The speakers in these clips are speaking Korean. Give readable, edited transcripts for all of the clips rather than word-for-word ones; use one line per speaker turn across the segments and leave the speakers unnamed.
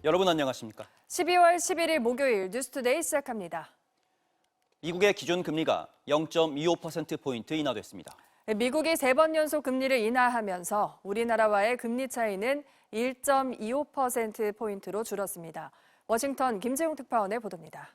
여러분 안녕하십니까?
12월 11일 목요일 뉴스투데이 시작합니다.
미국의 기준 금리가 0.25%포인트 인하됐습니다.
미국이 3번 연속 금리를 인하하면서 우리나라와의 금리 차이는 1.25%포인트로 줄었습니다. 워싱턴 김재용 특파원의 보도입니다.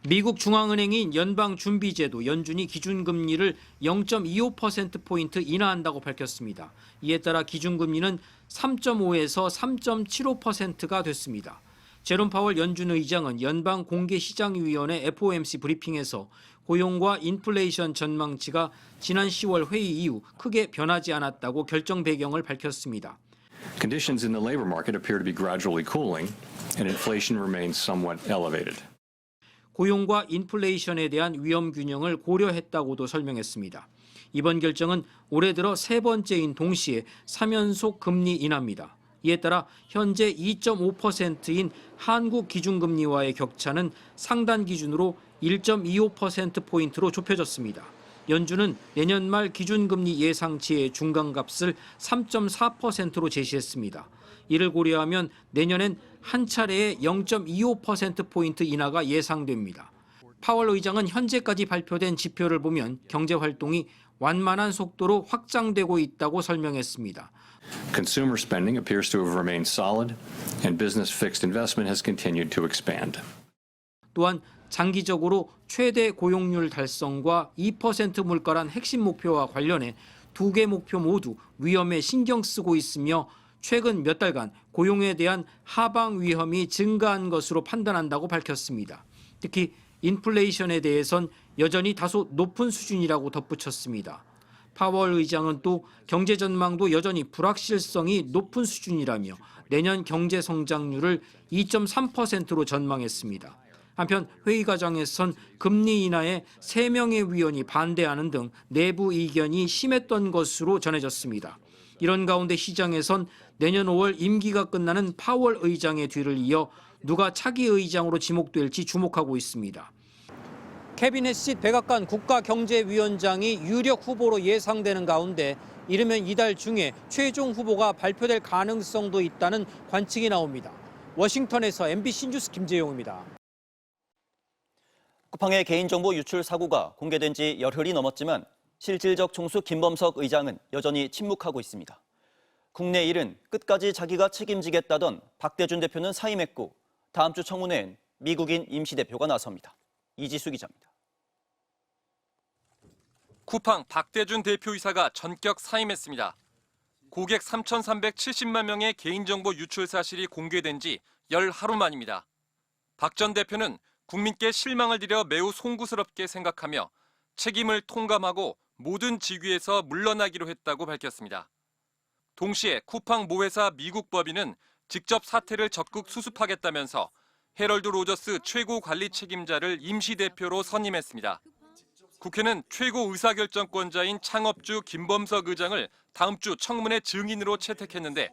미국 중앙은행인 연방준비제도 연준이 기준금리를 0.25%포인트 인하한다고 밝혔습니다. 이에 따라 기준금리는 3.5에서 3.75%가 됐습니다. 제롬 파월 연준 의장은 연방공개시장위원회 FOMC 브리핑에서 고용과 인플레이션 전망치가 지난 10월 회의 이후 크게 변하지 않았다고 결정 배경을 밝혔습니다.
Conditions in the labor market appear to be gradually cooling, and inflation remains somewhat elevated.
고용과 인플레이션에 대한 위험 균형을 고려했다고도 설명했습니다. 이번 결정은 올해 들어 세 번째인 동시에 3연속 금리 인하입니다. 이에 따라 현재 2.5%인 한국 기준금리와의 격차는 상단 기준으로 1.25%포인트로 좁혀졌습니다. 연준은 내년 말 기준금리 예상치의 중간값을 3.4%로 제시했습니다. 이를 고려하면 내년엔 한 차례의 0.25%포인트 인하가 예상됩니다. 파월 의장은 현재까지 발표된 지표를 보면 경제 활동이 완만한 속도로 확장되고 있다고 설명했습니다.
Consumer spending appears to have remained solid, and business fixed investment has continued to expand.
또한 장기적으로 최대 고용률 달성과 2% 물가란 핵심 목표와 관련해 두 개 목표 모두 위험에 신경 쓰고 있으며 최근 몇 달간 고용에 대한 하방 위험이 증가한 것으로 판단한다고 밝혔습니다. 특히 인플레이션에 대해선 여전히 다소 높은 수준이라고 덧붙였습니다. 파월 의장은 또 경제 전망도 여전히 불확실성이 높은 수준이라며 내년 경제 성장률을 2.3%로 전망했습니다. 한편 회의 과정에선 금리 인하에 3명의 위원이 반대하는 등 내부 이견이 심했던 것으로 전해졌습니다. 이런 가운데 시장에선 내년 5월 임기가 끝나는 파월 의장의 뒤를 이어 누가 차기 의장으로 지목될지 주목하고 있습니다. 케빈 해시 백악관 국가경제위원장이 유력 후보로 예상되는 가운데 이르면 이달 중에 최종 후보가 발표될 가능성도 있다는 관측이 나옵니다. 워싱턴에서 MBC 뉴스 김재용입니다.
쿠팡의 개인정보 유출 사고가 공개된 지 열흘이 넘었지만 실질적 총수 김범석 의장은 여전히 침묵하고 있습니다. 국내 일은 끝까지 자기가 책임지겠다던 박대준 대표는 사임했고 다음 주 청문회엔 미국인 임시대표가 나섭니다. 이지수 기자입니다.
쿠팡 박대준 대표이사가 전격 사임했습니다. 고객 3,370만 명의 개인정보 유출 사실이 공개된 지 열 하루 만입니다. 박 전 대표는 국민께 실망을 드려 매우 송구스럽게 생각하며 책임을 통감하고 모든 직위에서 물러나기로 했다고 밝혔습니다. 동시에 쿠팡 모회사 미국 법인은 직접 사태를 적극 수습하겠다면서 헤럴드 로저스 최고 관리 책임자를 임시대표로 선임했습니다. 국회는 최고 의사결정권자인 창업주 김범석 의장을 다음 주 청문회 증인으로 채택했는데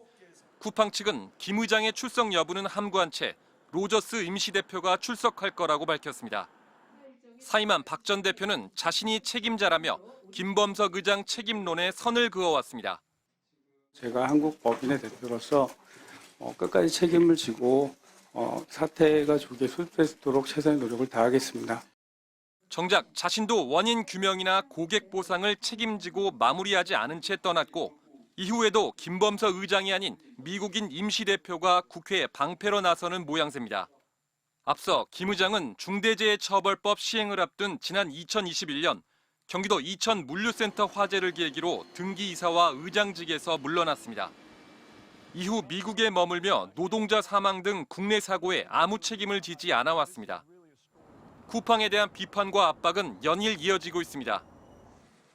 쿠팡 측은 김 의장의 출석 여부는 함구한 채 로저스 임시대표가 출석할 거라고 밝혔습니다. 사임한 박 전 대표는 자신이 책임자라며 김범석 의장 책임론에 선을 그어왔습니다.
제가 한국 법인의 대표로서 끝까지 책임을 지고 사태가 조기에 수습되도록 최선의 노력을 다하겠습니다.
정작 자신도 원인 규명이나 고객 보상을 책임지고 마무리하지 않은 채 떠났고 이후에도 김범석 의장이 아닌 미국인 임시대표가 국회에 방패로 나서는 모양새입니다. 앞서 김 의장은 중대재해처벌법 시행을 앞둔 지난 2021년 경기도 이천 물류센터 화재를 계기로 등기이사와 의장직에서 물러났습니다. 이후 미국에 머물며 노동자 사망 등 국내 사고에 아무 책임을 지지 않아 왔습니다. 쿠팡에 대한 비판과 압박은 연일 이어지고 있습니다.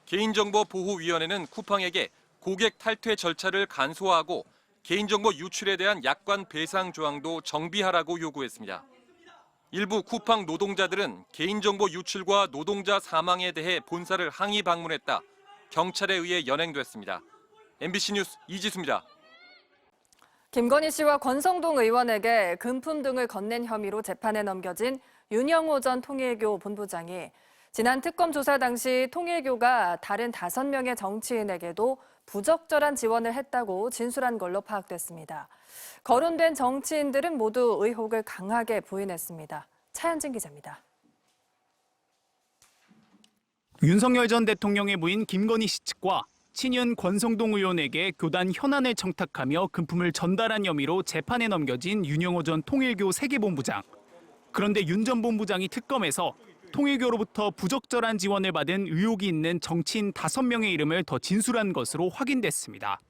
개인정보보호위원회는 쿠팡에게 고객 탈퇴 절차를 간소화하고 개인정보 유출에 대한 약관 배상 조항도 정비하라고 요구했습니다. 일부 쿠팡 노동자들은 개인정보 유출과 노동자 사망에 대해 본사를 항의 방문했다. 경찰에 의해 연행됐습니다. MBC 뉴스 이지수입니다.
김건희 씨와 권성동 의원에게 금품 등을 건넨 혐의로 재판에 넘겨진 윤영호 전 통일교 본부장이 지난 특검 조사 당시 통일교가 다른 5명의 정치인에게도 부적절한 지원을 했다고 진술한 걸로 파악됐습니다. 거론된 정치인들은 모두 의혹을 강하게 부인했습니다. 차현진 기자입니다.
윤석열 전 대통령의 부인 김건희 씨 측과 친윤 권성동 의원에게 교단 현안을 청탁하며 금품을 전달한 혐의로 재판에 넘겨진 윤영호 전 통일교 세계본부장. 그런데 윤 전 본부장이 특검에서 통일교로부터 부적절한 지원을 받은 의혹이 있는 정치인 5명의 이름을 더 진술한 것으로 확인됐습니다.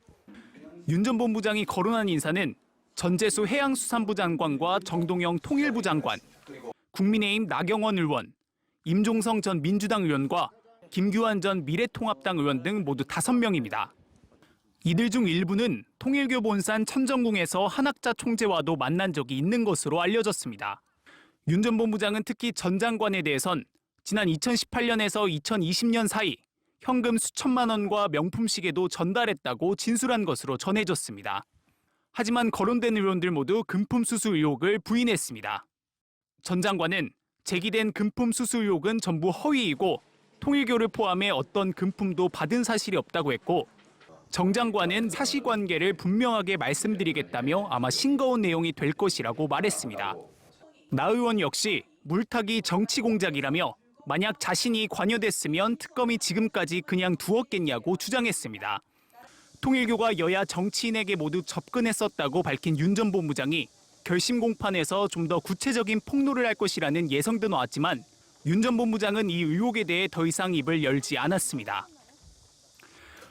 윤 전 본부장이 거론한 인사는 전재수 해양수산부 장관과 정동영 통일부 장관, 국민의힘 나경원 의원, 임종성 전 민주당 의원과 김규환 전 미래통합당 의원 등 모두 5명입니다. 이들 중 일부는 통일교 본산 천정궁에서 한학자 총재와도 만난 적이 있는 것으로 알려졌습니다. 윤 전 본부장은 특히 전 장관에 대해선 지난 2018년에서 2020년 사이 현금 수천만 원과 명품 시계도 전달했다고 진술한 것으로 전해졌습니다. 하지만 거론된 의원들 모두 금품 수수 의혹을 부인했습니다. 전 장관은 제기된 금품 수수 의혹은 전부 허위이고 통일교를 포함해 어떤 금품도 받은 사실이 없다고 했고, 정 장관은 사실관계를 분명하게 말씀드리겠다며 아마 싱거운 내용이 될 것이라고 말했습니다. 나 의원 역시 물타기 정치 공작이라며 만약 자신이 관여됐으면 특검이 지금까지 그냥 두었겠냐고 주장했습니다. 통일교가 여야 정치인에게 모두 접근했었다고 밝힌 윤 전 본부장이 결심 공판에서 좀 더 구체적인 폭로를 할 것이라는 예상도 나왔지만 윤 전 본부장은 이 의혹에 대해 더 이상 입을 열지 않았습니다.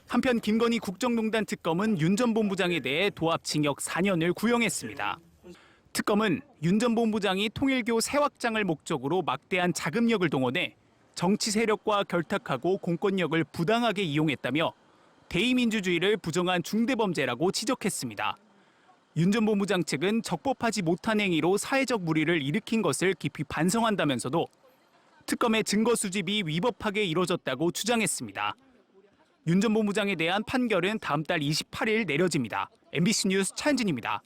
한편 김건희 국정농단 특검은 윤 전 본부장에 대해 도합징역 4년을 구형했습니다. 특검은 윤 전 본부장이 통일교 새 확장을 목적으로 막대한 자금력을 동원해 정치 세력과 결탁하고 공권력을 부당하게 이용했다며 대의민주주의를 부정한 중대범죄라고 지적했습니다. 윤 전 본부장 측은 적법하지 못한 행위로 사회적 물의를 일으킨 것을 깊이 반성한다면서도 특검의 증거 수집이 위법하게 이뤄졌다고 주장했습니다. 윤 전 본부장에 대한 판결은 다음 달 28일 내려집니다. MBC 뉴스 차현진입니다.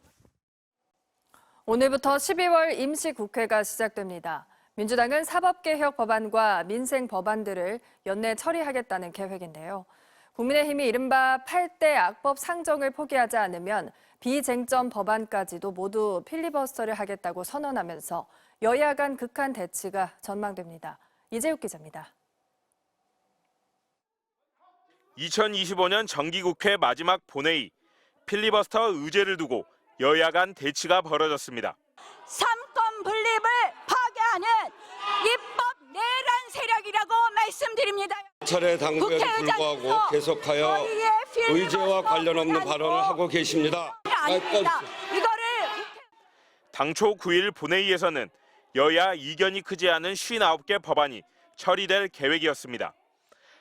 오늘부터 12월 임시국회가 시작됩니다. 민주당은 사법개혁 법안과 민생 법안들을 연내 처리하겠다는 계획인데요. 국민의힘이 이른바 8대 악법 상정을 포기하지 않으면 비쟁점 법안까지도 모두 필리버스터를 하겠다고 선언하면서 여야 간 극한 대치가 전망됩니다. 이재욱 기자입니다.
2025년 정기국회 마지막 본회의, 필리버스터 의제를 두고 여야 간 대치가 벌어졌습니다.
삼권 분립을 파괴하는 입법 내란 세력이라고 말씀드립니다.
차례 당부에도 불구하고 계속하여 의제와 관련 없는 발언을 하고 계십니다.
당초 9일 본회의에서는 여야 이견이 크지 않은 59개 법안이 처리될 계획이었습니다.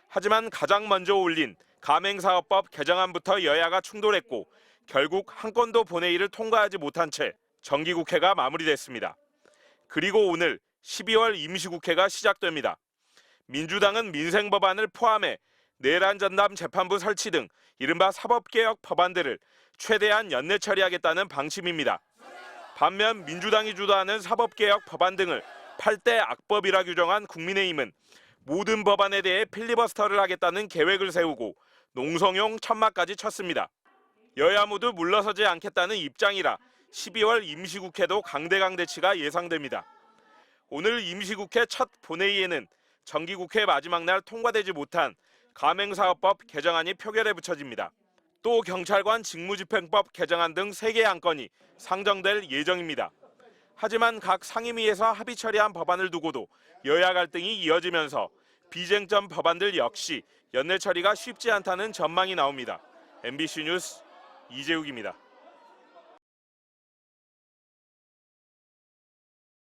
하지만 가장 먼저 올린 가맹사업법 개정안부터 여야가 충돌했고 결국 한 건도 본회의를 통과하지 못한 채 정기국회가 마무리됐습니다. 그리고 오늘 12월 임시국회가 시작됩니다. 민주당은 민생 법안을 포함해 내란 전담 재판부 설치 등 이른바 사법개혁 법안들을 최대한 연내 처리하겠다는 방침입니다. 반면 민주당이 주도하는 사법개혁 법안 등을 8대 악법이라 규정한 국민의힘은 모든 법안에 대해 필리버스터를 하겠다는 계획을 세우고 농성용 천막까지 쳤습니다. 여야 모두 물러서지 않겠다는 입장이라 12월 임시국회도 강대강 대치가 예상됩니다. 오늘 임시국회 첫 본회의에는 정기국회 마지막 날 통과되지 못한 가맹사업법 개정안이 표결에 붙여집니다. 또 경찰관 직무집행법 개정안 등 3개 안건이 상정될 예정입니다. 하지만 각 상임위에서 합의 처리한 법안을 두고도 여야 갈등이 이어지면서 비쟁점 법안들 역시 연내 처리가 쉽지 않다는 전망이 나옵니다. MBC 뉴스 이재욱입니다.